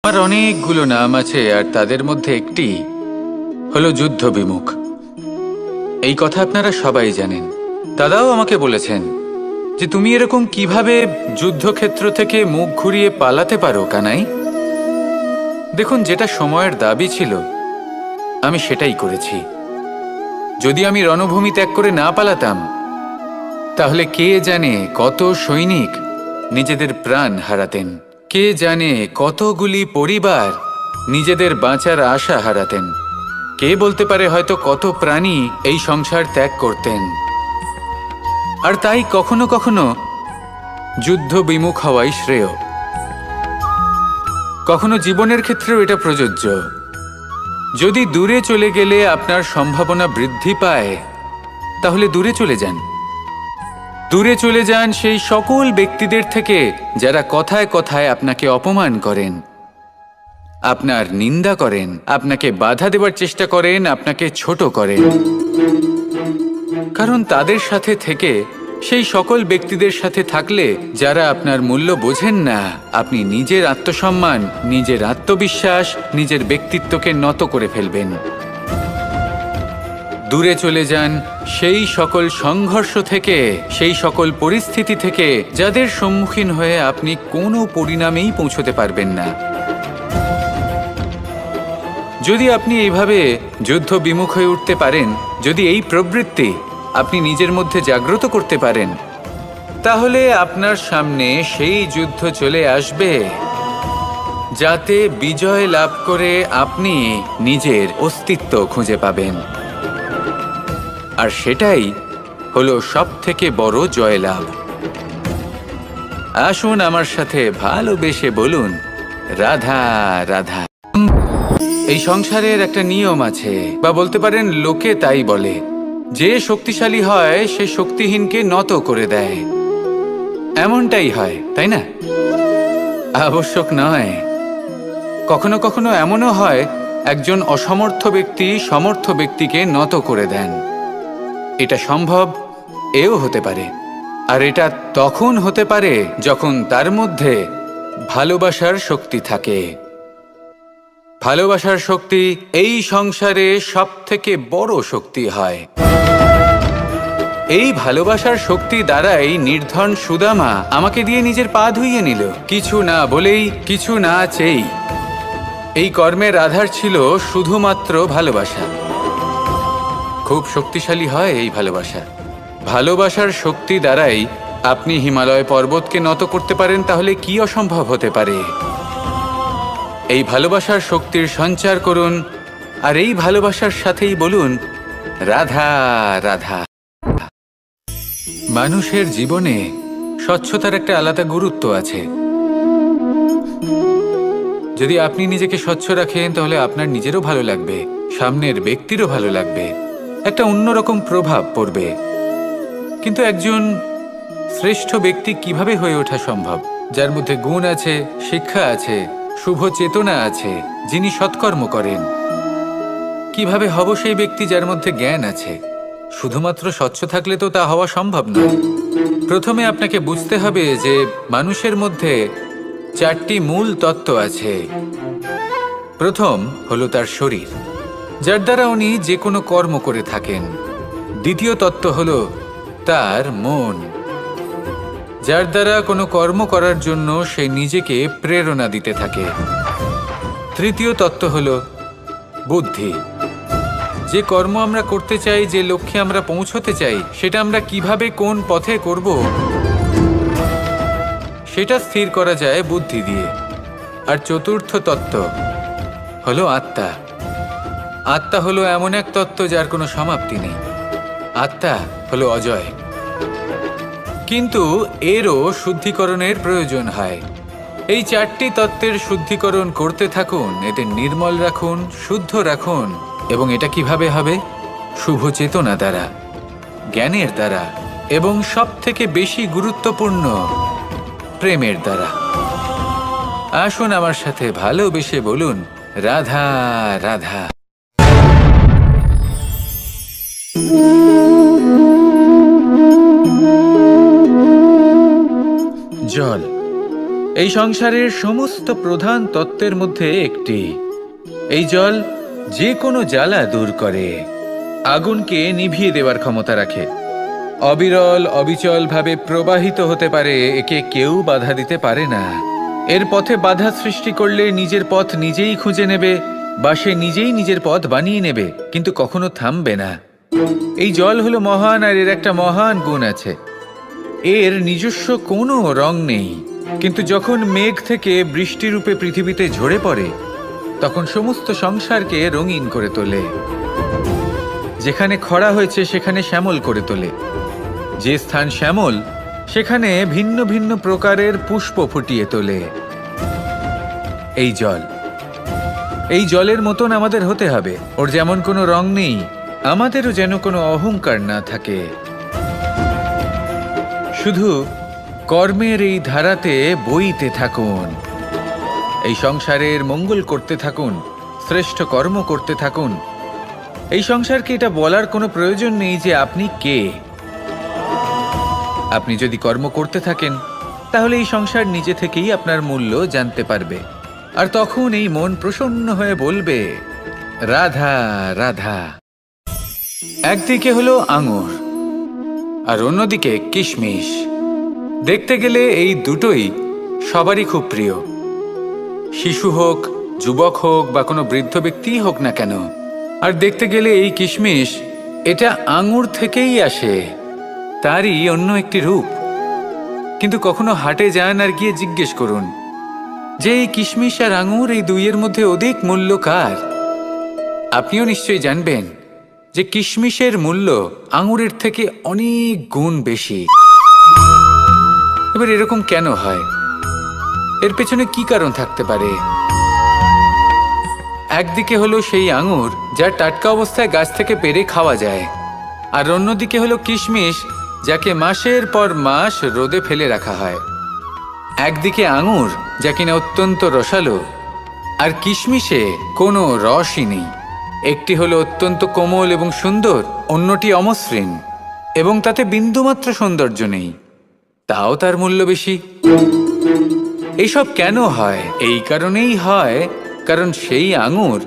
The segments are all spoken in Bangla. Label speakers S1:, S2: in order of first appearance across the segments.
S1: আমার অনেকগুলো নাম আছে, আর তাদের মধ্যে একটি হলো যুদ্ধ বিমুখ। এই কথা আপনারা সবাই জানেন। দাদাও আমাকে বলেছেন যে তুমি এরকম কিভাবে যুদ্ধক্ষেত্র থেকে মুখ ঘুরিয়ে পালাতে পারো কানাই। দেখুন, যেটা সময়ের দাবি ছিল আমি সেটাই করেছি। যদি আমি রণভূমি ত্যাগ করে না পালাতাম, তাহলে কে জানে কত সৈনিক নিজেদের প্রাণ হারাতেন, কে জানে কতগুলি পরিবার নিজেদের বাঁচার আশা হারাতেন, কে বলতে পারে হয়তো কত প্রাণী এই সংসার ত্যাগ করতেন। আর তাই কখনো কখনো যুদ্ধ বিমুখ হওয়াই শ্রেয়। কখনো জীবনের ক্ষেত্রেও এটা প্রযোজ্য। যদি দূরে চলে গেলে আপনার সম্ভাবনা বৃদ্ধি পায়, তাহলে দূরে চলে যান। দূরে চলে যান সেই সকল ব্যক্তিদের থেকে যারা কথায় কথায় আপনাকে অপমান করেন, আপনার নিন্দা করেন, আপনাকে বাধা দেওয়ার চেষ্টা করেন, আপনাকে ছোট করেন। কারণ তাদের সাথে থেকে, সেই সকল ব্যক্তিদের সাথে থাকলে যারা আপনার মূল্য বোঝেন না, আপনি নিজের আত্মসম্মান, নিজের আত্মবিশ্বাস, নিজের ব্যক্তিত্বকে নত করে ফেলবেন। দূরে চলে যান সেই সকল সংঘর্ষ থেকে, সেই সকল পরিস্থিতি থেকে যাদের সম্মুখীন হয়ে আপনি কোনো পরিণামেই পৌঁছতে পারবেন না। যদি আপনি এইভাবে যুদ্ধ বিমুখ হয়ে উঠতে পারেন, যদি এই প্রবৃত্তি আপনি নিজের মধ্যে জাগ্রত করতে পারেন, তাহলে আপনার সামনে সেই যুদ্ধ চলে আসবে যাতে বিজয় লাভ করে আপনি নিজের অস্তিত্ব খুঁজে পাবেন। আর সেটাই হলো সবথেকে বড় জয়লাভ। আসুন আমার সাথে ভালোবেসে বলুন, রাধা রাধা। এই সংসারের একটা নিয়ম আছে, বা বলতে পারেন লোকে তাই বলে, যে শক্তিশালী হয় সে শক্তিহীনকে নত করে দেয়। এমনটাই হয়, তাই না? আবশ্যক নয়। কখনো কখনো এমনও হয় একজন অসমর্থ ব্যক্তি সমর্থ ব্যক্তিকে নত করে দেন। এটা সম্ভব, এও হতে পারে। আর এটা তখন হতে পারে যখন তার মধ্যে ভালোবাসার শক্তি থাকে। ভালোবাসার শক্তি এই সংসারে সবথেকে বড় শক্তি হয়। এই ভালোবাসার শক্তি দ্বারাই নির্ধন সুদামা আমাকে দিয়ে নিজের পা ধুইয়ে নিল, কিছু না বলেই, কিছু না চেয়েই। এই কর্মের আধার ছিল শুধুমাত্র ভালোবাসা। খুব শক্তিশালী হয় এই ভালোবাসা। ভালোবাসার শক্তি দ্বারাই আপনি হিমালয় পর্বতকে নত করতে পারেন, তাহলে কি অসম্ভব হতে পারে? এই ভালোবাসার শক্তির সঞ্চার করুন, আর এই ভালোবাসার সাথেই বলুন, রাধা রাধা। মানুষের জীবনে স্বচ্ছতার একটা আলাদা গুরুত্ব আছে। যদি আপনি নিজেকে স্বচ্ছ রাখেন, তাহলে আপনার নিজেরও ভালো লাগবে, সামনের ব্যক্তিরও ভালো লাগবে, একটা অন্যরকম প্রভাব পড়বে। কিন্তু একজন শ্রেষ্ঠ ব্যক্তি কিভাবে হয়ে ওঠা সম্ভব? যার মধ্যে গুণ আছে, শিক্ষা আছে, শুভ চেতনা আছে, যিনি সৎকর্ম করেন। কিভাবে হব সেই ব্যক্তি যার মধ্যে জ্ঞান আছে? শুধুমাত্র স্বচ্ছ থাকলে তো তা হওয়া সম্ভব নয়। প্রথমে আপনাকে বুঝতে হবে যে মানুষের মধ্যে চারটি মূল তত্ত্ব আছে। প্রথম হলো তার শরীর, যার দ্বারা উনি যে কোনো কর্ম করে থাকেন। দ্বিতীয় তত্ত্ব হলো তার মন, যার দ্বারা কোনো কর্ম করার জন্য সে নিজেকে প্রেরণা দিতে থাকে। তৃতীয় তত্ত্ব হলো বুদ্ধি, যে কর্ম আমরা করতে চাই, যে লক্ষ্যে আমরা পৌঁছতে চাই, সেটা আমরা কিভাবে কোন পথে করব, সেটা স্থির করা যায় বুদ্ধি দিয়ে। আর চতুর্থ তত্ত্ব হলো আত্মা। আত্মা হলো এমন এক তত্ত্ব যার কোনো সমাপ্তি নেই। আত্মা হলো অজয়। কিন্তু এরও শুদ্ধিকরণের প্রয়োজন হয়। এই চারটি তত্ত্বের শুদ্ধিকরণ করতে থাকুন, এদের নির্মল রাখুন, শুদ্ধ রাখুন। এবং এটা কিভাবে হবে? শুভ চেতনা দ্বারা, জ্ঞানের দ্বারা, এবং সবথেকে বেশি গুরুত্বপূর্ণ প্রেমের দ্বারা। আসুন আমার সাথে ভালোবেসে বলুন, রাধা রাধা। জল, এই সংসারের সমস্ত প্রধান তত্ত্বের মধ্যে একটি। এই জল যে কোনো জ্বালা দূর করে, আগুনকে নিভিয়ে দেওয়ার ক্ষমতা রাখে, অবিরল অবিচল ভাবে প্রবাহিত হতে পারে, একে কেউ বাধা দিতে পারে না। এর পথে বাধা সৃষ্টি করলে নিজের পথ নিজেই খুঁজে নেবে বা সে নিজেই নিজের পথ বানিয়ে নেবে, কিন্তু কখনো থামবে না। এই জল হলো মহান, আর এর একটা মহান গুণ আছে, এর নিজস্ব কোনো রং নেই। কিন্তু যখন মেঘ থেকে বৃষ্টিরূপে পৃথিবীতে ঝরে পড়ে, তখন সমস্ত সংসারকে রঙিন করে তোলে। যেখানে খরা হয়েছে সেখানে শ্যামল করে তোলে, যে স্থান শ্যামল সেখানে ভিন্ন ভিন্ন প্রকারের পুষ্প ফুটিয়ে তোলে। এই জল, এই জলের মতন আমাদের হতে হবে। ওর যেমন কোনো রং নেই, আমাদেরও যেন কোনো অহংকার না থাকে। শুধু কর্মের এই ধারাতে বইতে থাকুন, এই সংসারের মঙ্গল করতে থাকুন, শ্রেষ্ঠ কর্ম করতে থাকুন। এই সংসারকে এটা বলার কোনো প্রয়োজন নেই যে আপনি কে। আপনি যদি কর্ম করতে থাকেন, তাহলে এই সংসার নিজে থেকেই আপনার মূল্য জানতে পারবে, আর তখন এই মন প্রসন্ন হয়ে বলবে, রাধা রাধা। একদিকে হলো আঙুর আর অন্যদিকে কিশমিশ। দেখতে গেলে এই দুটোই সবারই খুব প্রিয়, শিশু হোক, যুবক হোক বা কোনো বৃদ্ধ ব্যক্তিই হোক না কেন। আর দেখতে গেলে এই কিশমিশ, এটা আঙুর থেকেই আসে, তারই অন্য একটি রূপ। কিন্তু কখনো হাটে যান আর গিয়ে জিজ্ঞেস করুন যে এই কিশমিশ আর আঙুর, এই দুইয়ের মধ্যে অধিক মূল্য কার? আপনিও নিশ্চয়ই জানবেন যে কিশমিশের মূল্য আঙুরের থেকে অনেক গুণ বেশি। এবার এরকম কেন হয়? এর পেছনে কি কারণ থাকতে পারে? একদিকে হলো সেই আঙুর যা টাটকা অবস্থায় গাছ থেকে পেড়ে খাওয়া যায়, আর অন্যদিকে হলো কিশমিশ যাকে মাসের পর মাস রোদে ফেলে রাখা হয়। একদিকে আঙুর যা কিনা অত্যন্ত রসালো, আর কিশমিশে কোনো রসই নেই। একটি হলো অত্যন্ত কোমল এবং সুন্দর, অন্যটি অমসৃণ এবং তাতে বিন্দুমাত্র সৌন্দর্য নেই, তাও তার মূল্য বেশি। এইসব কেন হয়? এই কারণেই হয় কারণ সেই আঙুর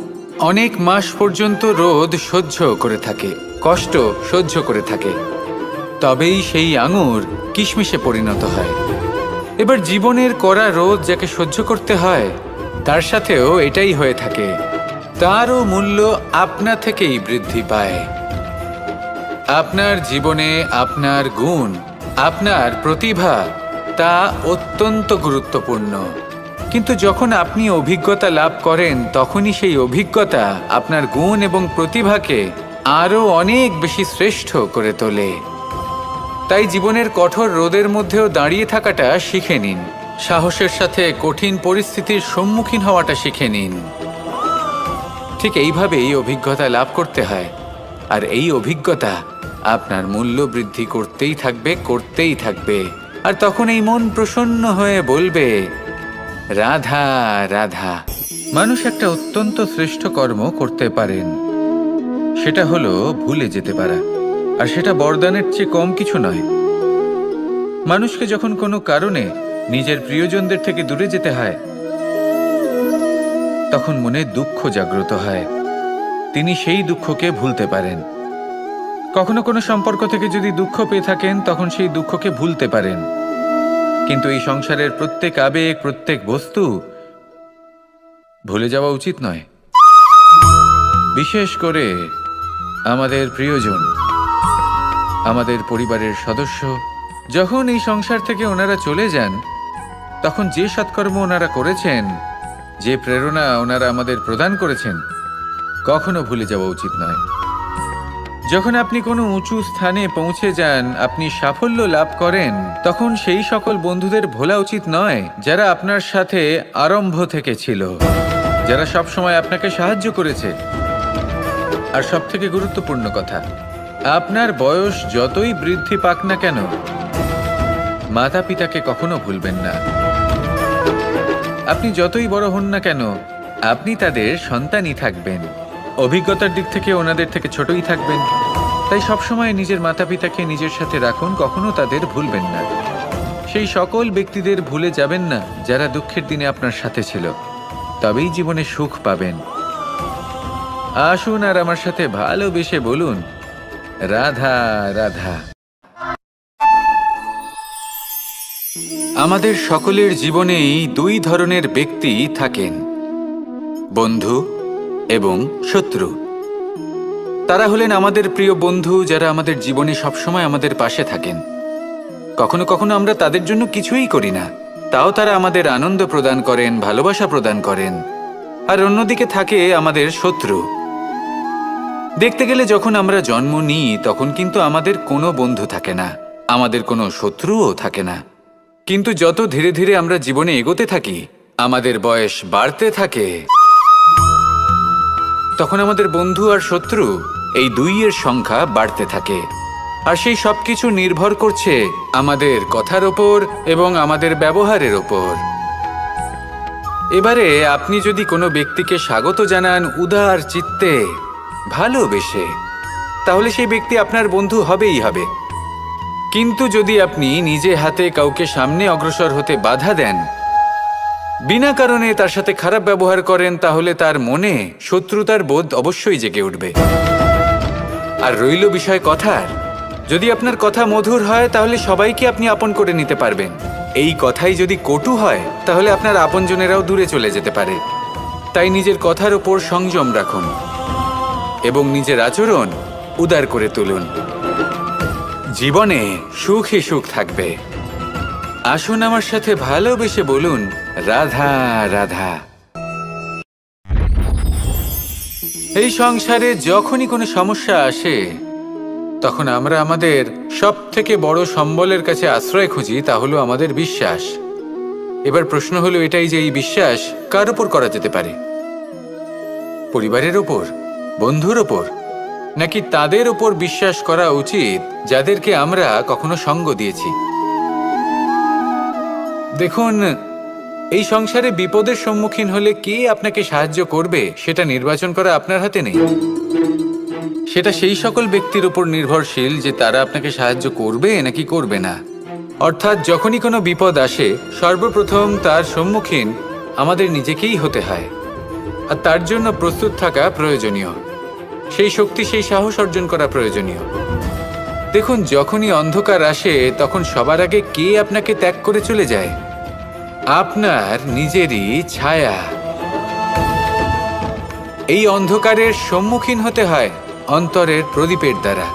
S1: অনেক মাস পর্যন্ত রোদ সহ্য করে থাকে, কষ্ট সহ্য করে থাকে, তবেই সেই আঙুর কিশমিশে পরিণত হয়। এবার জীবনের কড়া রোদ যাকে সহ্য করতে হয়, তার সাথেও এটাই হয়ে থাকে, তারও মূল্য আপনা থেকেই বৃদ্ধি পায়। আপনার জীবনে আপনার গুণ, আপনার প্রতিভা, তা অত্যন্ত গুরুত্বপূর্ণ। কিন্তু যখন আপনি অভিজ্ঞতা লাভ করেন, তখনই সেই অভিজ্ঞতা আপনার গুণ এবং প্রতিভাকে আরও অনেক বেশি শ্রেষ্ঠ করে তোলে। তাই জীবনের কঠোর রোদের মধ্যেও দাঁড়িয়ে থাকাটা শিখে নিন, সাহসের সাথে কঠিন পরিস্থিতির সম্মুখীন হওয়াটা শিখে নিন। ঠিক এইভাবেই অভিজ্ঞতা লাভ করতে হয়, আর এই অভিজ্ঞতা আপনার মূল্য বৃদ্ধি করতেই থাকবে, করতেই থাকবে। আর তখন এই মন প্রসন্ন হয়ে বলবে, রাধা রাধা। মানুষ একটা অত্যন্ত শ্রেষ্ঠ কর্ম করতে পারেন, সেটা হলো ভুলে যেতে পারা, আর সেটা বরদানের চেয়ে কম কিছু নয়। মানুষকে যখন কোনো কারণে নিজের প্রিয়জনদের থেকে দূরে যেতে হয়, তখন মনে দুঃখ জাগ্রত হয়, তিনি সেই দুঃখকে ভুলতে পারেন। কখনো কোনো সম্পর্ক থেকে যদি দুঃখ পেয়ে থাকেন, তখন সেই দুঃখকে ভুলতে পারেন। কিন্তু এই সংসারের প্রত্যেক আবেগ, প্রত্যেক বস্তু ভুলে যাওয়া উচিত নয়। বিশেষ করে আমাদের প্রিয়জন, আমাদের পরিবারের সদস্য, যখন এই সংসার থেকে ওনারা চলে যান, তখন যে সৎকর্ম ওনারা করেছেন, যে প্রেরণা ওনারা আমাদের প্রদান করেছেন, কখনো ভুলে যাওয়া উচিত নয়। যখন আপনি কোনো উঁচু স্থানে পৌঁছে যান, আপনি সাফল্য লাভ করেন, তখন সেই সকল বন্ধুদের ভোলা উচিত নয় যারা আপনার সাথে আরম্ভ থেকে ছিল, যারা সব সময় আপনাকে সাহায্য করেছে। আর সবথেকে গুরুত্বপূর্ণ কথা, আপনার বয়স যতই বৃদ্ধি পাক না কেন, মাতা পিতাকে কখনো ভুলবেন না। আপনি যতই বড় হন না কেন, আপনি তাদের সন্তানই থাকবেন। অভিজ্ঞতার দিক থেকে ওনাদের থেকে ছোটই থাকবেন। তাই সবসময় নিজের মাতা পিতাকে নিজের সাথে রাখুন, কখনো তাদের ভুলবেন না। সেই সকল ব্যক্তিদের ভুলে যাবেন না যারা দুঃখের দিনে আপনার সাথে ছিল, তবেই জীবনে সুখ পাবেন। আসুন আর আমার সাথে ভালোবেসে বলুন, রাধা রাধা। আমাদের সকলের জীবনেই দুই ধরনের ব্যক্তি থাকেন, বন্ধু এবং শত্রু। তারা হলেন আমাদের প্রিয় বন্ধু, যারা আমাদের জীবনে সবসময় আমাদের পাশে থাকেন। কখনো কখনো আমরা তাদের জন্য কিছুই করি না, তাও তারা আমাদের আনন্দ প্রদান করেন, ভালোবাসা প্রদান করেন। আর অন্যদিকে থাকে আমাদের শত্রু। দেখতে গেলে যখন আমরা জন্ম নিই তখন কিন্তু আমাদের কোনো বন্ধু থাকে না, আমাদের কোনো শত্রুও থাকে না। কিন্তু যত ধীরে ধীরে আমরা জীবনে এগোতে থাকি, আমাদের বয়স বাড়তে থাকে, তখন আমাদের বন্ধু আর শত্রু এই দুইয়ের সংখ্যা বাড়তে থাকে। আর সেই সবকিছু নির্ভর করছে আমাদের কথার ওপর এবং আমাদের ব্যবহারের ওপর। এবারে আপনি যদি কোনো ব্যক্তিকে স্বাগত জানান উদার চিত্তে, ভালোবেসে, তাহলে সেই ব্যক্তি আপনার বন্ধু হবেই হবে। কিন্তু যদি আপনি নিজে হাতে কাউকে সামনে অগ্রসর হতে বাধা দেন, বিনা কারণে তার সাথে খারাপ ব্যবহার করেন, তাহলে তার মনে শত্রুতার বোধ অবশ্যই জেগে উঠবে। আর রইল বিষয় কথার, যদি আপনার কথা মধুর হয় তাহলে সবাইকে আপনি আপন করে নিতে পারবেন। এই কথাই যদি কটু হয় তাহলে আপনার আপনজনেরাও দূরে চলে যেতে পারে। তাই নিজের কথার ওপর সংযম রাখুন এবং নিজের আচরণ উদার করে তুলুন। জীবনে সুখই সুখ থাকবে। আসুন আমার সাথে ভালোবেসে বলুন, রাধা রাধা। এই সংসারে যখনই কোনো সমস্যা আসে তখন আমরা আমাদের সবথেকে বড় সম্বলের কাছে আশ্রয় খুঁজি, তা হলো আমাদের বিশ্বাস। এবার প্রশ্ন হলো এটাই যে এই বিশ্বাস কার উপর করা যেতে পারে? পরিবারের ওপর, বন্ধুর ওপর, নাকি তাদের ওপর বিশ্বাস করা উচিত যাদেরকে আমরা কখনো সঙ্গ দিয়েছি? দেখুন, এই সংসারে বিপদের সম্মুখীন হলে কে আপনাকে সাহায্য করবে সেটা নির্বাচন করা আপনার হাতে নেই। সেটা সেই সকল ব্যক্তির উপর নির্ভরশীল যে তারা আপনাকে সাহায্য করবে নাকি করবে না। অর্থাৎ যখনই কোনো বিপদ আসে সর্বপ্রথম তার সম্মুখীন আমাদের নিজেকেই হতে হয়, আর তার জন্য প্রস্তুত থাকা প্রয়োজনীয়। সেই শক্তি, সেই সাহস অর্জন করা প্রয়োজনীয়। দেখুন, যখনই অন্ধকার আসে তখন সবার আগে কে আপনাকে ত্যাগ করে চলে যায়? আপনার নিজেরই ছায়া। এই অন্ধকারের সম্মুখীন হতে হয় অন্তরের প্রদীপের দ্বারা,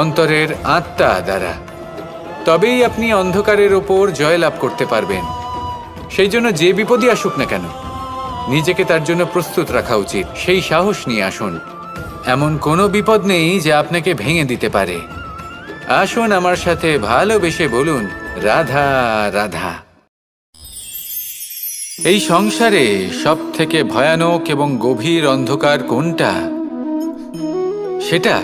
S1: অন্তরের আত্মা দ্বারা। তবেই আপনি অন্ধকারের ওপর জয়লাভ করতে পারবেন। সেই জন্য যে বিপদই আসুক না কেন, নিজেকে তার জন্য প্রস্তুত রাখা উচিত। সেই সাহস নিয়ে আসুন। এমন কোনো বিপদ নেই যে আপনাকে ভেঙে দিতে পারে। আসুন আমার সাথে ভালোবেসে বলুন, রাধা রাধা। এই সংসারে সব থেকে ভয়ানক এবং গভীর অন্ধকার কোনটা? সেটা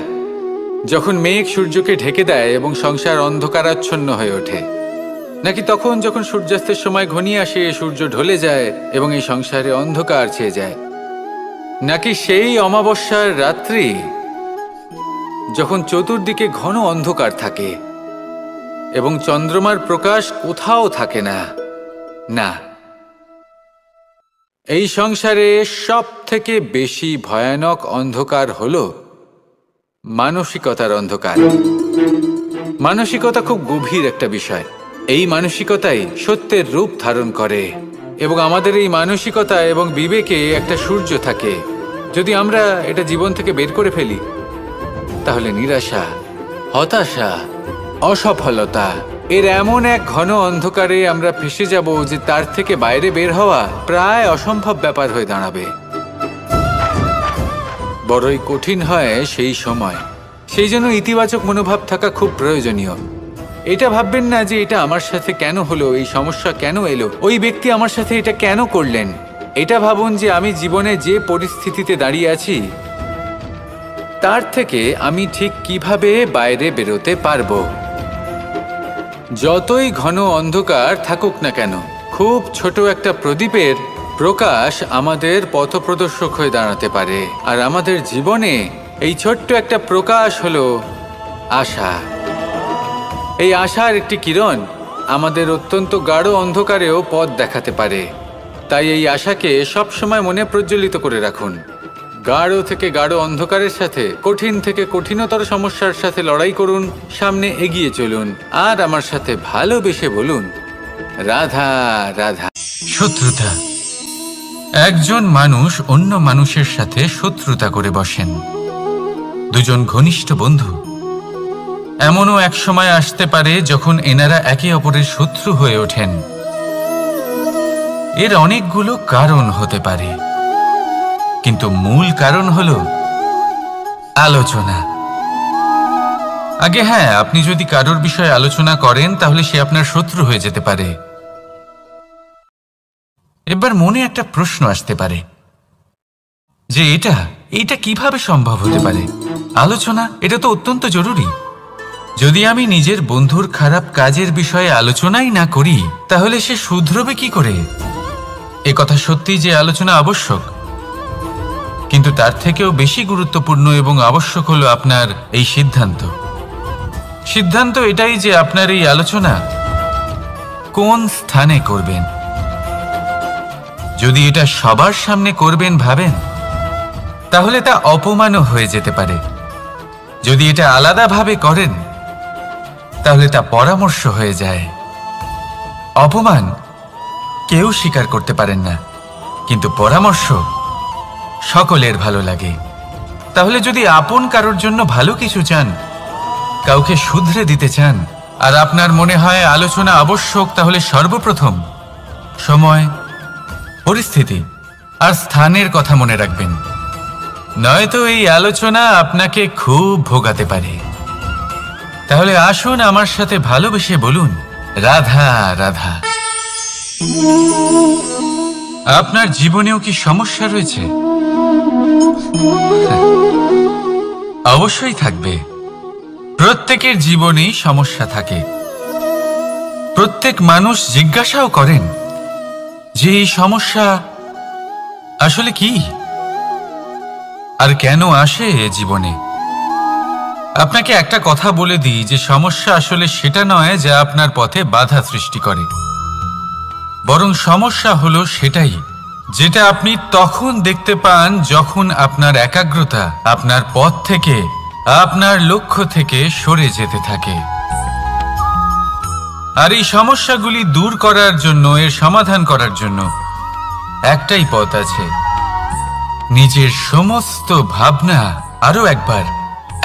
S1: যখন মেঘ সূর্যকে ঢেকে দেয় এবং সংসার অন্ধকারাচ্ছন্ন হয়ে ওঠে, নাকি তখন যখন সূর্যাস্তের সময় ঘনিয়ে আসে, সূর্য ঢলে যায় এবং এই সংসারে অন্ধকার ছেয়ে যায়, নাকি সেই অমাবস্যার রাত্রি যখন চতুর্দিকে ঘন অন্ধকার থাকে এবং চন্দ্রমার প্রকাশ কোথাও থাকে না? না, এই সংসারে সব থেকে বেশি ভয়ানক অন্ধকার হলো মানসিকতার অন্ধকার। মানসিকতা খুব গভীর একটা বিষয়। এই মানসিকতাই সত্যের রূপ ধারণ করে এবং আমাদের এই মানসিকতা এবং বিবেকে একটা সূর্য থাকে। যদি আমরা এটা জীবন থেকে বের করে ফেলি তাহলে নিরাশা, হতাশা, অসফলতা এর এমন এক ঘন অন্ধকারে আমরা ফেসে যাব যে তার থেকে বাইরে বের হওয়া প্রায় অসম্ভব ব্যাপার হয়ে দাঁড়াবে। বড়ই কঠিন হয় সেই সময়। সেই জন্য ইতিবাচক মনোভাব থাকা খুব প্রয়োজনীয়। এটা ভাববেন না যে এটা আমার সাথে কেন হলো, এই সমস্যা কেন এলো, ওই ব্যক্তি আমার সাথে এটা কেন করলেন। এটা ভাবুন যে আমি জীবনে যে পরিস্থিতিতে দাঁড়িয়ে আছি তার থেকে আমি ঠিক কিভাবে বাইরে বেরোতে পারবো। যতই ঘন অন্ধকার থাকুক না কেন, খুব ছোট একটা প্রদীপের প্রকাশ আমাদের পথপ্রদর্শক হয়ে দাঁড়াতে পারে। আর আমাদের জীবনে এই ছোট্ট একটা প্রকাশ হলো আশা। এই আশার একটি কিরণ আমাদের অত্যন্ত গাঢ় অন্ধকারেও পথ দেখাতে পারে। তাই এই আশাকে সবসময় মনে প্রজ্বলিত করে রাখুন। গাঢ় থেকে গাঢ় অন্ধকারের সাথে, কঠিন থেকে কঠিনতর সমস্যার সাথে লড়াই করুন, সামনে এগিয়ে চলুন, আর আমার সাথে ভালোবেসে বলুন, রাধা রাধা। শত্রুতা। একজন মানুষ অন্য মানুষের সাথে শত্রুতা করে বসেন। দুজন ঘনিষ্ঠ বন্ধু, এমনও এক সময় আসতে পারে যখন এনারা একে অপরের শত্রু হয়ে ওঠেন। এর অনেকগুলো কারণ হতে পারে, কিন্তু মূল কারণ হলো আলোচনা। আগে হ্যাঁ, আপনি যদি কারোর বিষয়ে আলোচনা করেন তাহলে সে আপনার শত্রু হয়ে যেতে পারে। এবার মনে একটা প্রশ্ন আসতে পারে যে এটা কিভাবে সম্ভব হতে পারে? আলোচনা, এটা তো অত্যন্ত জরুরি। যদি আমি নিজের বন্ধুর খারাপ কাজের বিষয়ে আলোচনাই না করি তাহলে সে শুধরবে কি করে? এ কথা সত্যি যে আলোচনা আবশ্যক, কিন্তু তার থেকেও বেশি গুরুত্বপূর্ণ এবং আবশ্যক হলো আপনার এই সিদ্ধান্ত এটাই যে আপনার এই আলোচনা কোন স্থানে করবেন। যদি এটা সবার সামনে করবেন ভাবেন, তাহলে তা অপমানও হয়ে যেতে পারে। যদি এটা আলাদাভাবে করেন তাহলে তা পরামর্শ হয়ে যায়। অপমান কেউ স্বীকার করতে পারেন না, কিন্তু পরামর্শ সকলের ভালো লাগে। তাহলে যদি আপন কারোর জন্য ভালো কিছু চান, কাউকে শুধরে দিতে চান, আর আপনার মনে হয় আলোচনা আবশ্যক, তাহলে সর্বপ্রথম সময়, পরিস্থিতি আর স্থানের কথা মনে রাখবেন। নয়তো এই আলোচনা আপনাকে খুব ভোগাতে পারে। তাহলে আসুন আমার সাথে ভালোবেসে বলুন, রাধা রাধা। আপনার জীবনেও কি সমস্যা রয়েছে? অবশ্যই থাকবে। প্রত্যেকের জীবনেই সমস্যা থাকে। প্রত্যেক মানুষ জিজ্ঞাসাও করেন যে এই সমস্যা আসলে কি আর কেন আসে এ জীবনে। আপনাকে একটা কথা বলে দিই যে সমস্যা আসলে সেটা নয় যা আপনার পথে বাধা সৃষ্টি করে, বরং সমস্যা হলো সেটাই যেটা আপনি তখন দেখতে পান যখন আপনার একাগ্রতা আপনার পথ থেকে, আপনার লক্ষ্য থেকে সরে যেতে থাকে। আর এই সমস্যাগুলি দূর করার জন্য, এর সমাধান করার জন্য একটাই পথ আছে। নিজের সমস্ত ভাবনা আরো একবার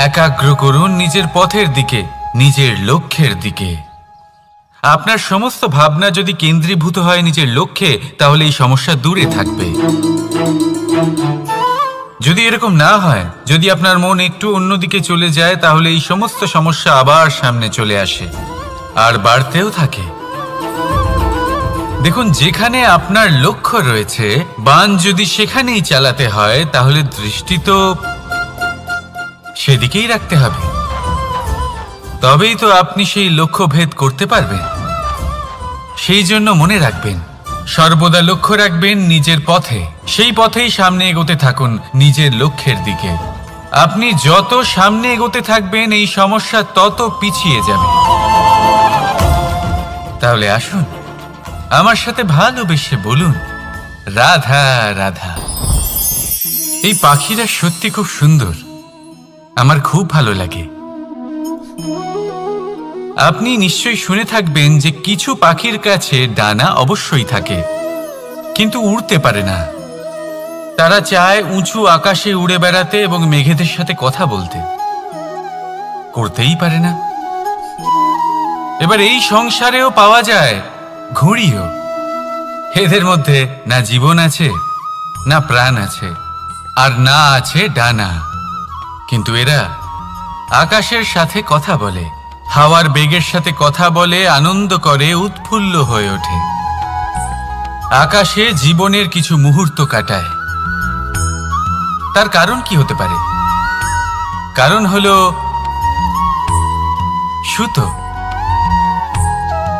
S1: একাগ্র করুন নিজের পথের দিকে, নিজের লক্ষ্যের দিকে। আপনার সমস্ত ভাবনা যদি কেন্দ্রীভূত হয় নিজের লক্ষ্যে, তাহলে এই সমস্যা দূরে থাকবে। যদি এরকম না হয়, যদি আপনার মন একটু অন্যদিকে চলে যায়, তাহলে এই সমস্ত সমস্যা আবার সামনে চলে আসে আর বাড়তেও থাকে। দেখুন, যেখানে আপনার লক্ষ্য রয়েছে, বাণ যদি সেখানেই চালাতে হয়, তাহলে দৃষ্টি তো সেদিকেই রাখতে হবে। তবেই তো আপনি সেই লক্ষ্য ভেদ করতে পারবেন। সেই জন্য মনে রাখবেন, সর্বদা লক্ষ্য রাখবেন নিজের পথে, সেই পথেই সামনে এগোতে থাকুন নিজের লক্ষ্যের দিকে। আপনি যত সামনে এগোতে থাকবেন এই সমস্যা তত পিছিয়ে যাবে। তাহলে আসুন আমার সাথে ভালোবেসে বলুন, রাধা রাধা। এই পাখিরা সত্যি খুব সুন্দর, আমার খুব ভালো লাগে। আপনি নিশ্চয়ই শুনে থাকবেন যে কিছু পাখির কাছে ডানা অবশ্যই থাকে, কিন্তু উড়তে পারে না। তারা চায় উঁচু আকাশে উড়ে বেড়াতে এবং মেঘেদের সাথে কথা বলতে, করতেই পারে না। এবার এই সংসারেও পাওয়া যায় ঘুড়িও। এদের মধ্যে না জীবন আছে, না প্রাণ আছে, আর না আছে ডানা, কিন্তু এরা আকাশের সাথে কথা বলে, হাওয়ার বেগের সাথে কথা বলে, আনন্দ করে, উৎফুল্ল হয়ে ওঠে। আকাশে জীবনের কিছু মুহূর্ত কাটায়। তার কারণ কি হতে পারে? কারণ হলো সুতো।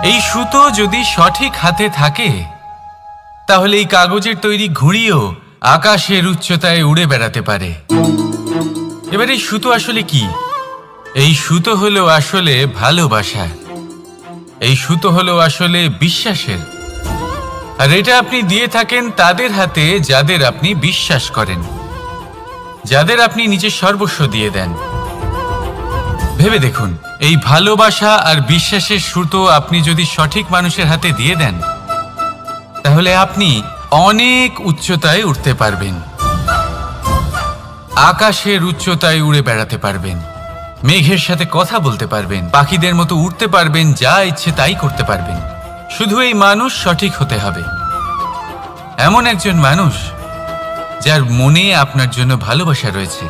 S1: এই সুতো যদি সঠিক হাতে থাকে, তাহলে এই কাগজের তৈরি ঘুড়িও আকাশের উচ্চতায় উড়ে বেড়াতে পারে। এবার এই সুতো আসলে কি? এই সুতো হলো আসলে ভালোবাসা। এই সুতো হলো আসলে বিশ্বাসের, আর এটা আপনি দিয়ে থাকেন তাদের হাতে যাদের আপনি বিশ্বাস করেন, যাদের আপনি নিজের সর্বস্ব দিয়ে দেন। ভেবে দেখুন, এই ভালোবাসা আর বিশ্বাসের সুতো আপনি যদি সঠিক মানুষের হাতে দিয়ে দেন, তাহলে আপনি অনেক উচ্চতায় উঠতে পারবেন, আকাশের উচ্চতায় উড়ে বেড়াতে পারবেন, মেঘের সাথে কথা বলতে পারবেন, পাখিদের মতো উড়তে পারবেন, যা ইচ্ছে তাই করতে পারবেন। শুধু এই মানুষ সঠিক হতে হবে, এমন একজন মানুষ যার মনে আপনার জন্য ভালোবাসা রয়েছে,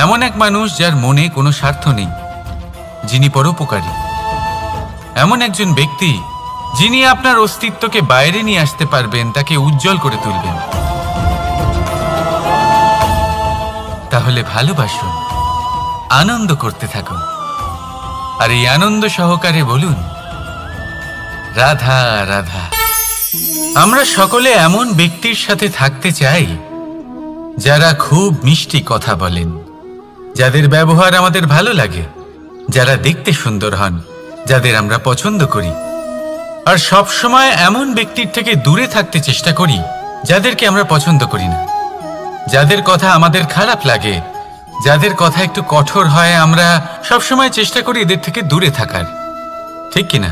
S1: এমন এক মানুষ যার মনে কোনো স্বার্থ নেই, যিনি পরোপকারী, এমন একজন ব্যক্তি যিনি আপনার অস্তিত্বকে বাইরে নিয়ে আসতে পারবেন, তাকে উজ্জ্বল করে তুলবেন। তাহলে ভালোবাসুন, আনন্দ করতে থাকুন, আর এই আনন্দ সহকারে বলুন, রাধা রাধা। আমরা সকলে এমন ব্যক্তির সাথে থাকতে চাই যারা খুব মিষ্টি কথা বলেন, যাদের ব্যবহার আমাদের ভালো লাগে, যারা দেখতে সুন্দর হন, যাদের আমরা পছন্দ করি। আর সব সময় এমন ব্যক্তির থেকে দূরে থাকতে চেষ্টা করি যাদেরকে আমরা পছন্দ করি না, যাদের কথা আমাদের খারাপ লাগে, যাদের কথা একটু কঠোর হয়। আমরা সব সময় চেষ্টা করি এদের থেকে দূরে থাকার, ঠিক কিনা?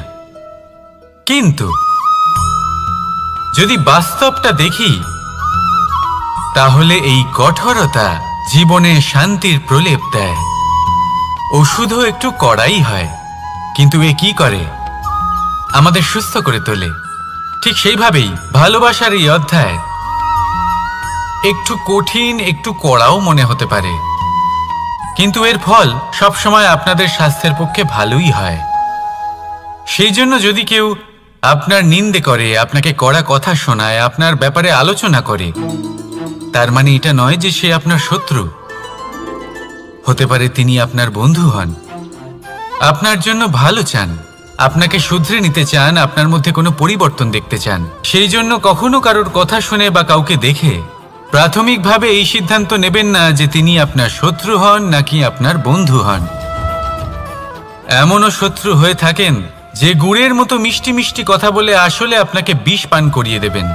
S1: কিন্তু যদি বাস্তবটা দেখি, তাহলে এই কঠোরতা জীবনে শান্তির প্রলেপ দেয়। ওষুধও একটু কড়াই হয়, কিন্তু এ কি করে? আমাদের সুস্থ করে তোলে। ঠিক সেইভাবেই ভালোবাসার এই অধ্যায় একটু কঠিন, একটু কড়াও মনে হতে পারে, কিন্তু এর ফল সবসময় আপনাদের স্বাস্থ্যের পক্ষে ভালোই হয়। সেই জন্য যদি কেউ আপনার নিন্দে করে, আপনাকে কড়া কথা শোনায়, আপনার ব্যাপারে আলোচনা করে, তার মানে এটা নয় যে সে আপনার শত্রু। হতে পারে তিনি আপনার বন্ধু হন, আপনার জন্য ভালো চান, আপনাকে শুধরে নিতে চান, আপনার মধ্যে কোনো পরিবর্তন দেখতে চান। সেই জন্য কখনো কারোর কথা শুনে বা কাউকে দেখে প্রাথমিকভাবে এই সিদ্ধান্ত নেবেন না যে তিনি আপনার শত্রু হন নাকি আপনার বন্ধু হন। এমনও শত্রু হয়ে থাকেন যে গুড়ের মতো মিষ্টি মিষ্টি কথা বলে আসলে আপনাকে বিষ পান করিয়ে দেবেন,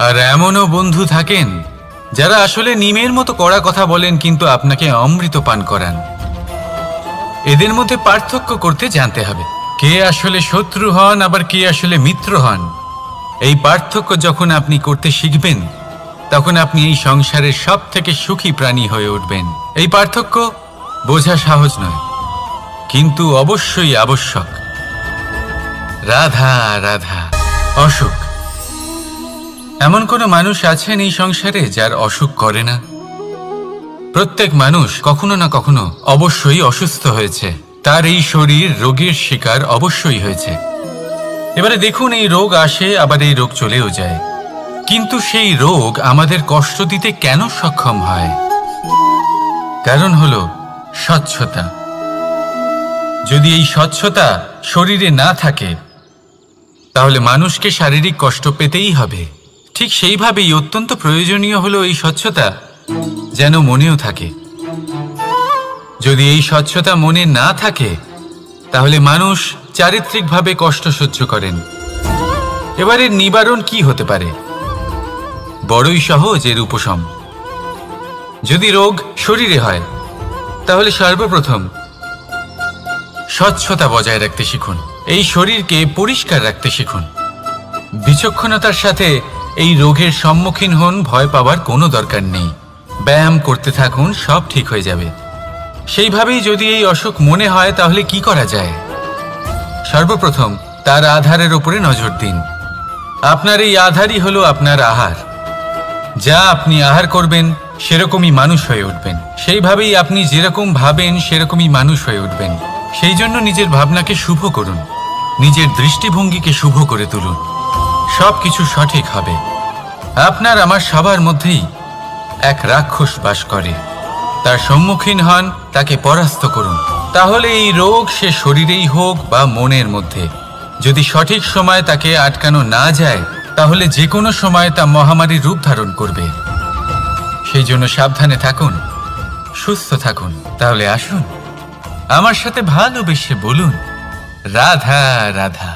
S1: আর এমনও বন্ধু থাকেন যারা আসলে নিমের মতো কড়া কথা বলেন কিন্তু আপনাকে অমৃত পান করান। এদের মধ্যে পার্থক্য করতে জানতে হবে, কে আসলে শত্রু হন আবার কে আসলে মিত্র হন। এই পার্থক্য যখন আপনি করতে শিখবেন, তখন আপনি এই সংসারের সব থেকে সুখী প্রাণী হয়ে উঠবেন। এই পার্থক্য বোঝা সহজ নয়, কিন্তু অবশ্যই আবশ্যক। রাধা রাধা। অসুখ। এমন কোনো মানুষ আছেন এই সংসারে যার অসুখ করে না? প্রত্যেক মানুষ কখনো না কখনো অবশ্যই অসুস্থ হয়েছে, তার এই শরীর রোগের শিকার অবশ্যই হয়েছে। এবারে দেখুন, এই রোগ আসে, আবার এই রোগ চলেও যায়, কিন্তু সেই রোগ আমাদের কষ্ট দিতে কেন সক্ষম হয়? কারণ হলো স্বচ্ছতা। যদি এই স্বচ্ছতা শরীরে না থাকে, তাহলে মানুষকে শারীরিক কষ্ট পেতেই হবে। ঠিক সেইভাবেই অত্যন্ত প্রয়োজনীয় হলো এই স্বচ্ছতা যেন মনেও থাকে। যদি এই স্বচ্ছতা মনে না থাকে, তাহলে মানুষ চারিত্রিকভাবে কষ্ট সহ্য করেন। এবারে নিবারণ কি হতে পারে? বড়ই সহজ এর উপশম। যদি রোগ শরীরে হয়, তাহলে সর্বপ্রথম স্বচ্ছতা বজায় রাখতে শিখুন, এই শরীরকে পরিষ্কার রাখতে শিখুন। বিচক্ষণতার সাথে এই রোগের সম্মুখীন হন, ভয় পাওয়ার কোনো দরকার নেই। ব্যায়াম করতে থাকুন, সব ঠিক হয়ে যাবে। সেইভাবেই যদি এই অসুখ মনে হয়, তাহলে কি করা যায়? সর্বপ্রথম তার আধারের উপরে নজর দিন। আপনার এই আধারই হলো আপনার আহার। যা আপনি আহার করবেন সেরকমই মানুষ হয়ে উঠবেন। সেইভাবেই আপনি যেরকম ভাবেন সেরকমই মানুষ হয়ে উঠবেন। সেই জন্য নিজের ভাবনাকে শুভ করুন, নিজের দৃষ্টিভঙ্গিকে শুভ করে তুলুন, সব কিছু সঠিক হবে। আপনার আমার সবার মধ্যেই এক রাক্ষস বাস করে, তার সম্মুখীন হন, তাকে পরাস্ত করুন। তাহলে এই রোগ সে শরীরেই হোক বা মনের মধ্যে, যদি সঠিক সময় তাকে আটকানো না যায়, তাহলে যে কোনো সময় তা মহামারীর রূপ ধারণ করবে। সেই জন্য সাবধানে থাকুন, সুস্থ থাকুন। তাহলে আসুন, আমার সাথে ভালোবেসে বলুন, রাধা রাধা।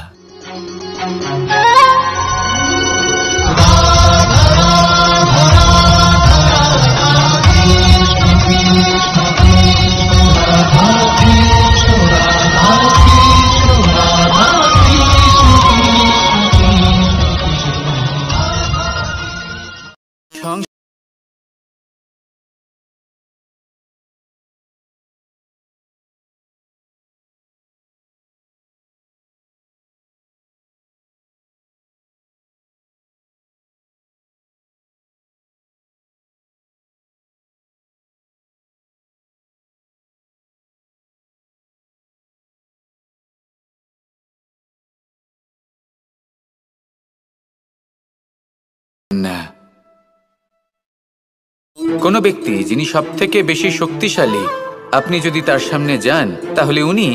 S1: না, কোনো ব্যক্তি যিনি সবথেকে বেশি শক্তিশালী, আপনি যদি তার সামনে যান তাহলে উনি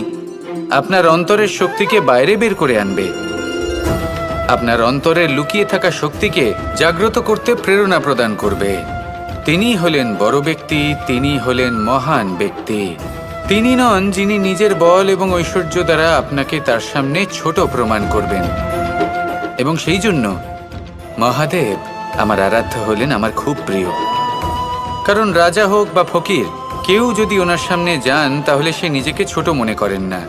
S1: আপনার অন্তরের শক্তিকে বাইরে বের করে আনবে, আপনার অন্তরের লুকিয়ে থাকা শক্তিকে জাগ্রত করতে প্রেরণা প্রদান করবে। তিনি হলেন বড় ব্যক্তি, তিনি হলেন মহান ব্যক্তি। তিনি নন যিনি নিজের বল এবং ঐশ্বর্য দ্বারা আপনাকে তার সামনে ছোট প্রমাণ করবেন। এবং সেই জন্য মহাদেব আমার আরাধ্য হলেন আমার খুব প্রিয়। কারণ রাজা হোক বা ফকির, কেউ যদি ওনার সামনে যান তাহলে সে নিজেকে ছোট মনে করেন না।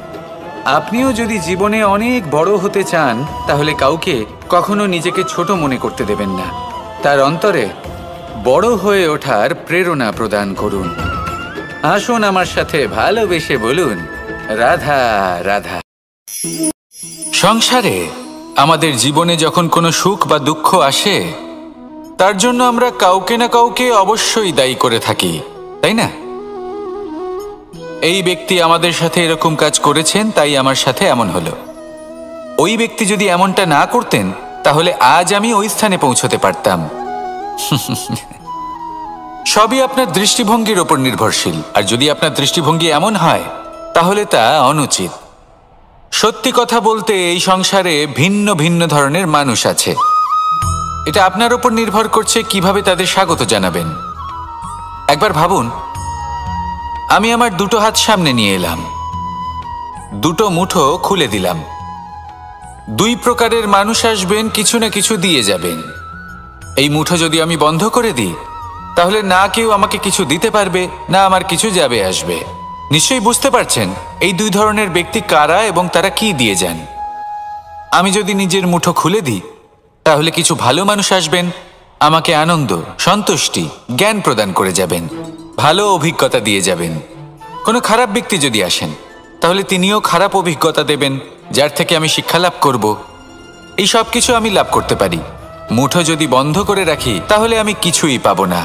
S1: আপনিও যদি জীবনে অনেক বড় হতে চান তাহলে কাউকে কখনো নিজেকে ছোট মনে করতে দেবেন না। তার অন্তরে বড় হয়ে ওঠার প্রেরণা প্রদান করুন। আসুন আমার সাথে ভালোবেসে বলুন, রাধা রাধা। সংসারে আমাদের জীবনে যখন কোনো সুখ বা দুঃখ আসে, তার জন্য আমরা কাউকে না কাউকে অবশ্যই দায়ী করে থাকি, তাই না? এই ব্যক্তি আমাদের সাথে এরকম কাজ করেছেন, তাই আমার সাথে এমন হলো। ওই ব্যক্তি যদি এমনটা না করতেন তাহলে আজ আমি ওই স্থানে পৌঁছতে পারতাম। সবই আপনার দৃষ্টিভঙ্গির ওপর নির্ভরশীল, আর যদি আপনার দৃষ্টিভঙ্গি এমন হয় তাহলে তা অনুচিত। সত্যি কথা বলতে এই সংসারে ভিন্ন ভিন্ন ধরনের মানুষ আছে। এটা আপনার ওপর নির্ভর করছে কিভাবে তাদের স্বাগত জানাবেন। একবার ভাবুন, আমি আমার দুটো হাত সামনে নিয়ে এলাম, দুটো মুঠো খুলে দিলাম। দুই প্রকারের মানুষ আসবেন, কিছু না কিছু দিয়ে যাবেন। এই মুঠো যদি আমি বন্ধ করে দিই তাহলে না কেউ আমাকে কিছু দিতে পারবে, না আমার কিছু যাবে আসবে। নিশ্চয়ই বুঝতে পারছেন এই দুই ধরনের ব্যক্তি কারা এবং তারা কি দিয়ে যান। আমি যদি নিজের মুঠো খুলে দিই তাহলে কিছু ভালো মানুষ আসবেন, আমাকে আনন্দ, সন্তুষ্টি, জ্ঞান প্রদান করে যাবেন, ভালো অভিজ্ঞতা দিয়ে যাবেন। কোনো খারাপ ব্যক্তি যদি আসেন তাহলে তিনিও খারাপ অভিজ্ঞতা দেবেন, যার থেকে আমি শিক্ষা লাভ করব। এই সব কিছু আমি লাভ করতে পারি। মুঠো যদি বন্ধ করে রাখি তাহলে আমি কিছুই পাবো না।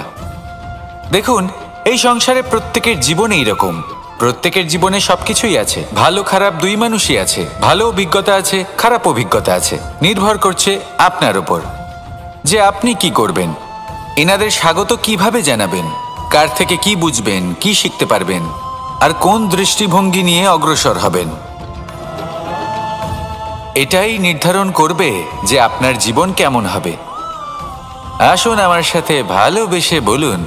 S1: দেখুন, এই সংসারে প্রত্যেকের জীবনে এইরকম। প্রত্যেকের জীবনে সবকিছুই আছে, ভালো খারাপ দুই মানুষই আছে। ভালো অভিজ্ঞতা আছে, খারাপ অভিজ্ঞতা আছে। নির্ভর করছে আপনার উপর যে আপনি কি করবেন, এনাদের স্বাগত কিভাবে জানাবেন, কার থেকে কি বুঝবেন, কি শিখতে পারবেন, আর কোন দৃষ্টিভঙ্গি নিয়ে অগ্রসর হবেন। এটাই নির্ধারণ করবে যে আপনার জীবন কেমন হবে। আসুন আমার সাথে ভালোবেসে বলুন,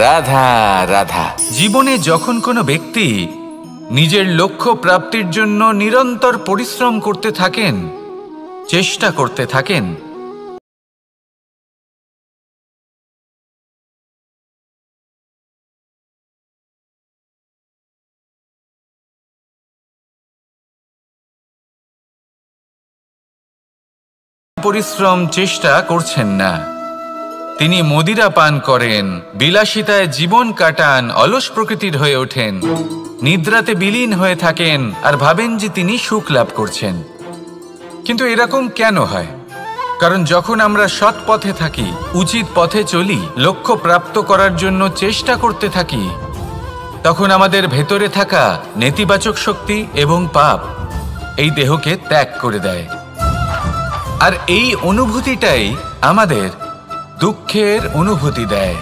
S1: রাধা রাধা। জীবনে যখন কোনো ব্যক্তি নিজের লক্ষ্য প্রাপ্তির জন্য নিরন্তর পরিশ্রম করতে থাকেন, চেষ্টা করতে থাকেন, পরিশ্রম চেষ্টা করছেন না, তিনি মদিরা পান করেন, বিলাসিতায় জীবন কাটান, অলস প্রকৃতির হয়ে ওঠেন, নিদ্রাতে বিলীন হয়ে থাকেন আর ভাবেন যে তিনি সুখ লাভ করছেন। কিন্তু এরকম কেন হয়? কারণ যখন আমরা সৎ পথে থাকি, উচিত পথে চলি, লক্ষ্য প্রাপ্ত করার জন্য চেষ্টা করতে থাকি, তখন আমাদের ভেতরে থাকা নেতিবাচক শক্তি এবং পাপ এই দেহকে ত্যাগ করে দেয়। আর এই অনুভূতিটাই আমাদের দুঃখের অনুভূতি দেয়,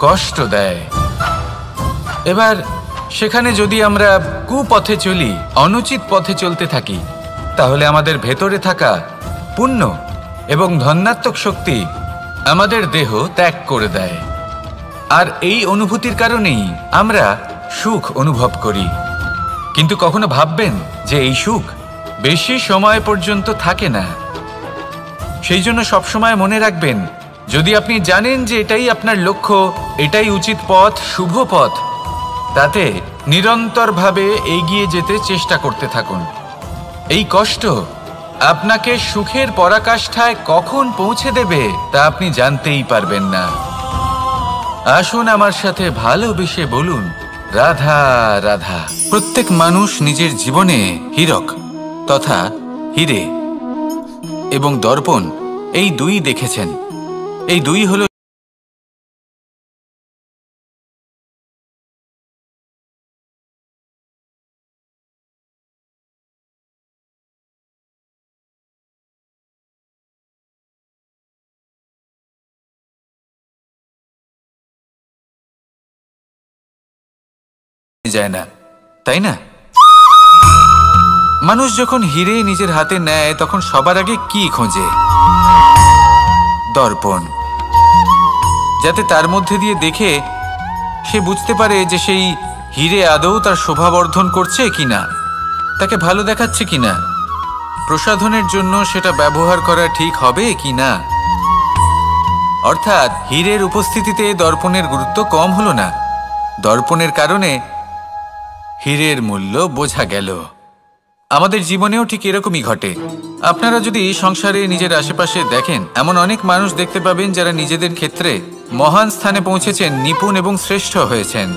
S1: কষ্ট দেয়। এবার সেখানে যদি আমরা কুপথে চলি, অনুচিত পথে চলতে থাকি, তাহলে আমাদের ভেতরে থাকা পুণ্য এবং ধনাত্মক শক্তি আমাদের দেহ ত্যাগ করে দেয়। আর এই অনুভূতির কারণেই আমরা সুখ অনুভব করি। কিন্তু কখনো ভাববেন যে এই সুখ বেশি সময় পর্যন্ত থাকে না। সেই জন্য সবসময় মনে রাখবেন, যদি আপনি জানেন যে এটাই আপনার লক্ষ্য, এটাই উচিত পথ, শুভ পথ, তাতে নিরন্তরভাবে এগিয়ে যেতে চেষ্টা করতে থাকুন। এই কষ্ট আপনাকে সুখের পরাকাষ্ঠায় কখন পৌঁছে দেবে তা আপনি জানতেই পারবেন না। আসুন আমার সাথে ভালোবেসে বলুন, রাধা রাধা। প্রত্যেক মানুষ নিজের জীবনে হীরক তথা হিরে এবং দর্পণ এই দুই দেখেছেন। এই দুই হলো যায় না, তাই না? মানুষ যখন হিরে নিজের হাতে নেয় তখন সবার আগে কি খোঁজে? দর্পণ, যাতে তার মধ্যে দিয়ে দেখে সে বুঝতে পারে যে সেই হিরে আদৌ তার শোভাবর্ধন করছে কিনা, তাকে ভালো দেখাচ্ছে কিনা, প্রসাধনের জন্য সেটা ব্যবহার করা ঠিক হবে কিনা। অর্থাৎ হীরের উপস্থিতিতে দর্পণের গুরুত্ব কম হলো না। দর্পণের কারণে হীরের মূল্য বোঝা গেল। আমাদের জীবনেও ঠিক এরকমই ঘটে। আপনারা যদি সংসারে নিজের আশেপাশে দেখেন, এমন অনেক মানুষ দেখতে পাবেন যারা নিজেদের ক্ষেত্রে মহান স্থানে পৌঁছেছেন, নিপুণ এবং শ্রেষ্ঠ হয়েছেন।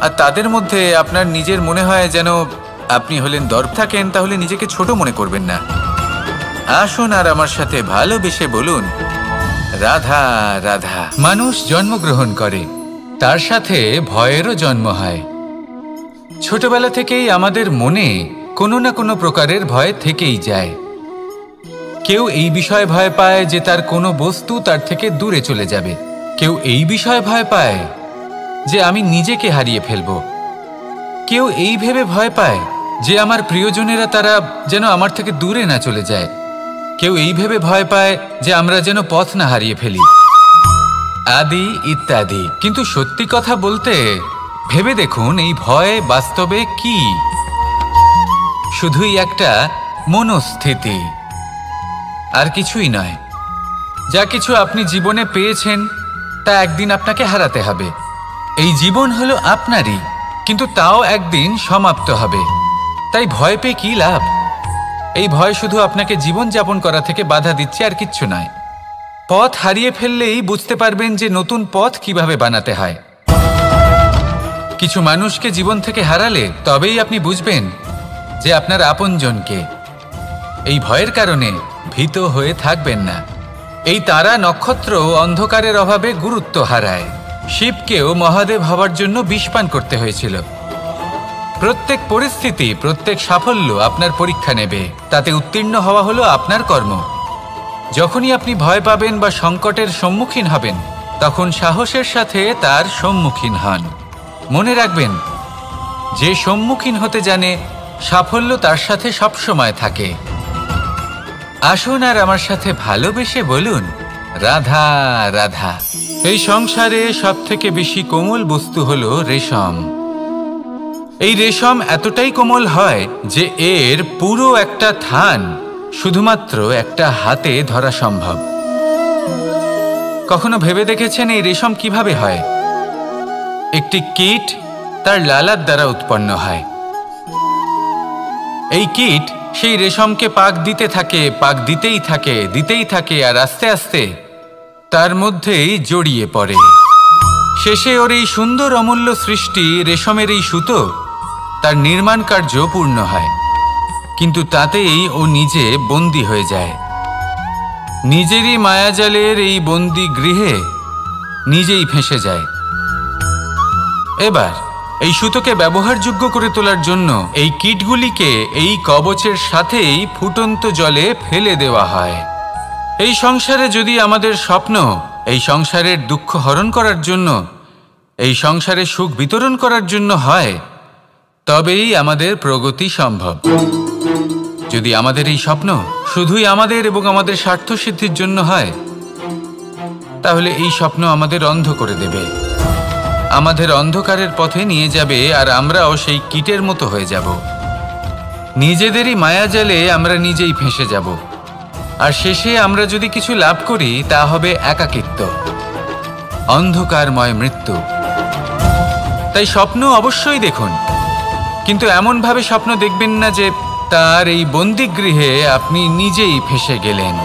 S1: আর তাদের মধ্যে আপনার নিজের মনে হয় যেন আপনি হলেন দর্প থাকেন, তাহলে নিজেকে ছোট মনে করবেন না। আসুন আর আমার সাথে ভালোবেসে বলুন, রাধা রাধা। মানুষ জন্মগ্রহণ করে, তার সাথে ভয়েরও জন্ম হয়। ছোটবেলা থেকেই আমাদের মনে কোনো না কোনো প্রকারের ভয় থেকেই যায়। কেউ এই বিষয়ে ভয় পায় যে তার কোনো বস্তু তার থেকে দূরে চলে যাবে। কেউ এই বিষয়ে ভয় পায় যে আমি নিজেকে হারিয়ে ফেলব। কেউ এই ভেবে ভয় পায় যে আমার প্রিয়জনেরা তারা যেন আমার থেকে দূরে না চলে যায়। কেউ এই ভেবে ভয় পায় যে আমরা যেন পথ না হারিয়ে ফেলি, আদি ইত্যাদি। কিন্তু সত্যি কথা বলতে ভেবে দেখুন, এই ভয় বাস্তবে কি? শুধুই একটা মনস্থিতি, আর কিছুই নয়। যা কিছু আপনি জীবনে পেয়েছেন তা একদিন আপনাকে হারাতে হবে। এই জীবন হলো আপনারই, কিন্তু তাও একদিন সমাপ্ত হবে। তাই ভয় পেয়ে কি লাভ? এই ভয় শুধু আপনাকে জীবনযাপন করা থেকে বাধা দিচ্ছে, আর কিচ্ছু নয়। পথ হারিয়ে ফেললেই বুঝতে পারবেন যে নতুন পথ কিভাবে বানাতে হয়। কিছু মানুষকে জীবন থেকে হারালে তবেই আপনি বুঝবেন যে আপনার আপনজনকে। এই ভয়ের কারণে ভীত হয়ে থাকবেন না। এই তারা নক্ষত্র অন্ধকারের অভাবে গুরুত্ব হারায়। শিবকেও মহাদেব হওয়ার জন্য বিষপান করতে হয়েছিল। প্রত্যেক পরিস্থিতি, প্রত্যেক সাফল্য আপনার পরীক্ষা নেবে, তাতে উত্তীর্ণ হওয়া হলো আপনার কর্ম। যখনই আপনি ভয় পাবেন বা সংকটের সম্মুখীন হবেন, তখন সাহসের সাথে তার সম্মুখীন হন। মনে রাখবেন, যে সম্মুখীন হতে জানে সাফল্য তার সাথে সবসময় থাকে। আসুন আর আমার সাথে ভালোবেসে বলুন, রাধা রাধা। এই সংসারে সবথেকে বেশি কোমল বস্তু হলো রেশম। এই রেশম এতটাই কোমল হয় যে এর পুরো একটা থান শুধুমাত্র একটা হাতে ধরা সম্ভব। কখনো ভেবে দেখেছেন এই রেশম কিভাবে হয়? একটি কীট তার লালার দ্বারা উৎপন্ন হয়। এই কীট সেই রেশমকে পাক দিতে থাকে, পাক দিতেই থাকে, আর আস্তে আস্তে তার মধ্যেই জড়িয়ে পড়ে। শেষে ওর এই সুন্দর অমূল্য সৃষ্টি রেশমের এই সুতো, তার নির্মাণ কার্য পূর্ণ হয়। কিন্তু তাতেই ও নিজে বন্দী হয়ে যায়। নিজেরই মায়াজালের এই বন্দী গৃহে নিজেই ফেঁসে যায়। এবার এই সুতোকে ব্যবহারযোগ্য করে তোলার জন্য এই কীটগুলিকে এই কবচের সাথেই ফুটন্ত জলে ফেলে দেওয়া হয়। এই সংসারে যদি আমাদের স্বপ্ন এই সংসারের দুঃখ হরণ করার জন্য, এই সংসারে সুখ বিতরণ করার জন্য হয়, তবেই আমাদের প্রগতি সম্ভব। যদি আমাদের এই স্বপ্ন শুধুই আমাদের এবং আমাদের স্বার্থ সিদ্ধির জন্য হয়, তাহলে এই স্বপ্ন আমাদের অন্ধ করে দেবে। আমাদের অন্ধকারের পথে নিয়ে যাবে, আর আমরাও সেই কীটের মতো হয়ে যাব। নিজেদেরই মায়াজালে আমরা নিজেই ফেঁসে যাব, আর শেষে আমরা যদি কিছু লাভ করি তা হবে একাকিত্ব, অন্ধকারময় মৃত্যু। তাই স্বপ্ন অবশ্যই দেখুন, কিন্তু এমনভাবে স্বপ্ন দেখবেন না যে তার এই বন্দিগৃহে আপনি নিজেই ফেঁসে গেলেন।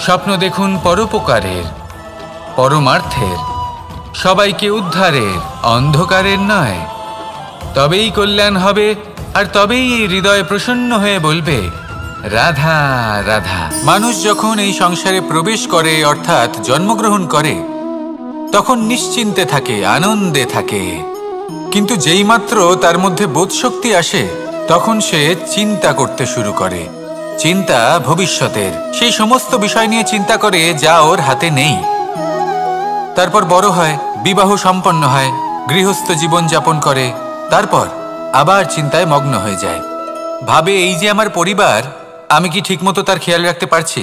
S1: স্বপ্ন দেখুন পরোপকারের, পরমার্থের, সবাইকে উদ্ধারের, অন্ধকারের নয়। তবেই কল্যাণ হবে, আর তবেই এই হৃদয় প্রসন্ন হয়ে বলবে রাধা রাধা। মানুষ যখন এই সংসারে প্রবেশ করে, অর্থাৎ জন্মগ্রহণ করে, তখন নিশ্চিন্তে থাকে, আনন্দে থাকে। কিন্তু যেইমাত্র তার মধ্যে বোধশক্তি আসে, তখন সে চিন্তা করতে শুরু করে। চিন্তা ভবিষ্যতের, সেই সমস্ত বিষয় নিয়ে চিন্তা করে যা ওর হাতে নেই। তারপর বড় হয়, বিবাহ সম্পন্ন হয়, গৃহস্থ জীবন যাপন করে, তারপর আবার চিন্তায় মগ্ন হয়ে যায়। ভাবে এই যে আমার পরিবার, আমি কি ঠিকমতো তার খেয়াল রাখতে পারছি?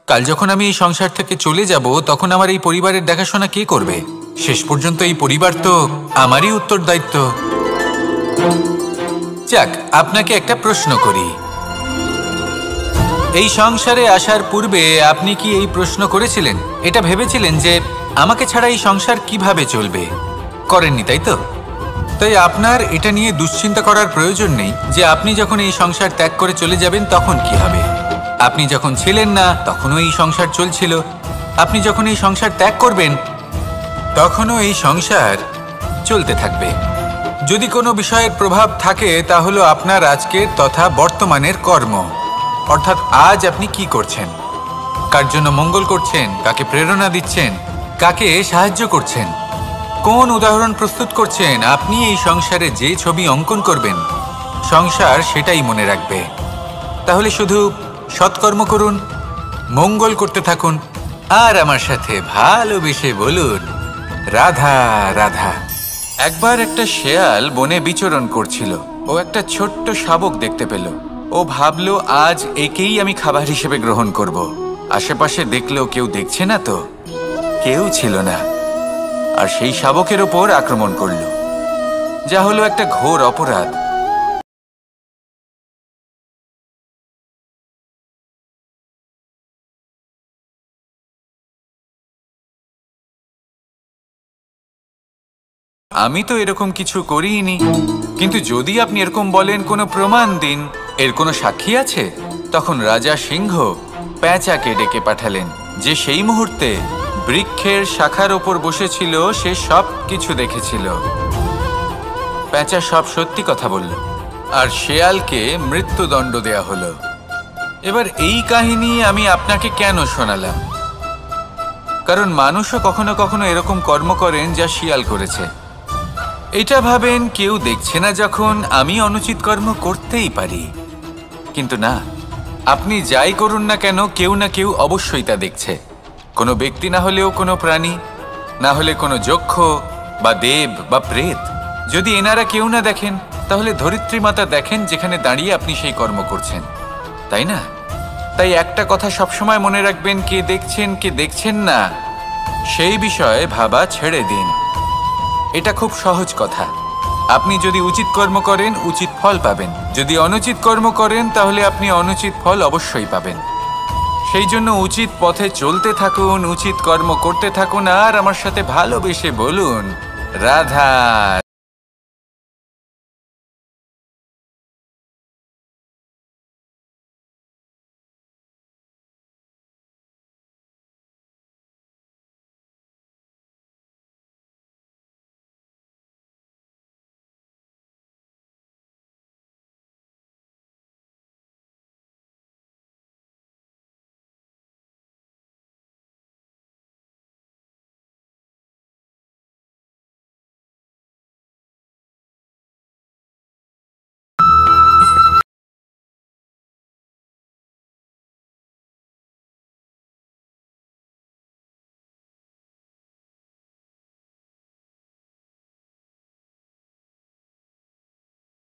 S1: কাল যখন আমি এই সংসার থেকে চলে যাব, তখন আমার এই পরিবারের দেখাশোনা কে করবে? শেষ পর্যন্ত এই পরিবার তো আমারই উত্তরদায়িত্ব। যাক, আপনাকে একটা প্রশ্ন করি। এই সংসারে আসার পূর্বে আপনি কি এই প্রশ্ন করেছিলেন, এটা ভেবেছিলেন যে আমাকে ছাড়া এই সংসার কিভাবে চলবে? করেননি, তাই তো? তাই আপনার এটা নিয়ে দুশ্চিন্তা করার প্রয়োজন নেই যে আপনি যখন এই সংসার ত্যাগ করে চলে যাবেন তখন কি হবে। আপনি যখন ছিলেন না তখনও এই সংসার চলছিল, আপনি যখন এই সংসার ত্যাগ করবেন তখনও এই সংসার চলতে থাকবে। যদি কোনো বিষয়ের প্রভাব থাকে তা হলো আপনার আজকের তথা বর্তমানের কর্ম, অর্থাৎ আজ আপনি কি করছেন, কার জন্য মঙ্গল করছেন, কাকে প্রেরণা দিচ্ছেন, কাকে সাহায্য করছেন, কোন উদাহরণ প্রস্তুত করছেন। আপনি এই সংসারে যে ছবি অঙ্কন করবেন, সংসার সেটাই মনে রাখবে। তাহলে শুধু সৎকর্ম করুন, মঙ্গল করতে থাকুন, আর আমার সাথে ভালোবেসে বলুন রাধা রাধা। একবার একটা শেয়াল বনে বিচরণ করছিল। ও একটা ছোট্ট শাবক দেখতে পেল। ও ভাবল, আজ একেই আমি খাবার হিসেবে গ্রহণ করব। আশেপাশে দেখলো কেউ দেখছে না, তো কেউ ছিল না, আর সেই শাবকের ওপর আক্রমণ করল, যা হলো একটা ঘোর অপরাধ। আমি তো এরকম কিছু করিনি, কিন্তু যদি আপনি এরকম বলেন কোনো প্রমাণ দিন, এর কোনো সাক্ষী আছে? তখন রাজা সিংহ পেঁচাকে ডেকে পাঠালেন, যে সেই মুহূর্তে বৃক্ষের শাখার ওপর বসেছিল। সে সব কিছু দেখেছিল। পেঁচা সব সত্যি কথা বলল, আর শেয়ালকে মৃত্যুদণ্ড দেয়া হলো। এবার এই কাহিনী আমি আপনাকে কেন শোনালাম? কারণ মানুষও কখনো কখনো এরকম কর্ম করেন যা শিয়াল করেছে। এটা ভাবেন কেউ দেখছে না, যখন আমি অনুচিত কর্ম করতেই পারি। কিন্তু না, আপনি যাই করুন না কেন, কেউ না কেউ অবশ্যই তা দেখছে। কোনো ব্যক্তি না হলেও কোনো প্রাণী, না হলে কোনো যক্ষ বা দেব বা প্রেত। যদি এনারা কেউ না দেখেন, তাহলে ধরিত্রী মাতা দেখেন, যেখানে দাঁড়িয়ে আপনি সেই কর্ম করছেন, তাই না? তাই একটা কথা সবসময় মনে রাখবেন, কে দেখছেন কে দেখছেন না সেই বিষয়ে ভাবা ছেড়ে দিন। এটা খুব সহজ কথা। আপনি যদি উচিত কর্ম করেন, উচিত ফল পাবেন। যদি অনুচিত কর্ম করেন, তাহলে আপনি অনুচিত ফল অবশ্যই পাবেন। সেই জন্য উচিত পথে চলতে থাকুন, উচিত কর্ম করতে থাকুন, আর আমার সাথে ভালোবেসে বলুন রাধা।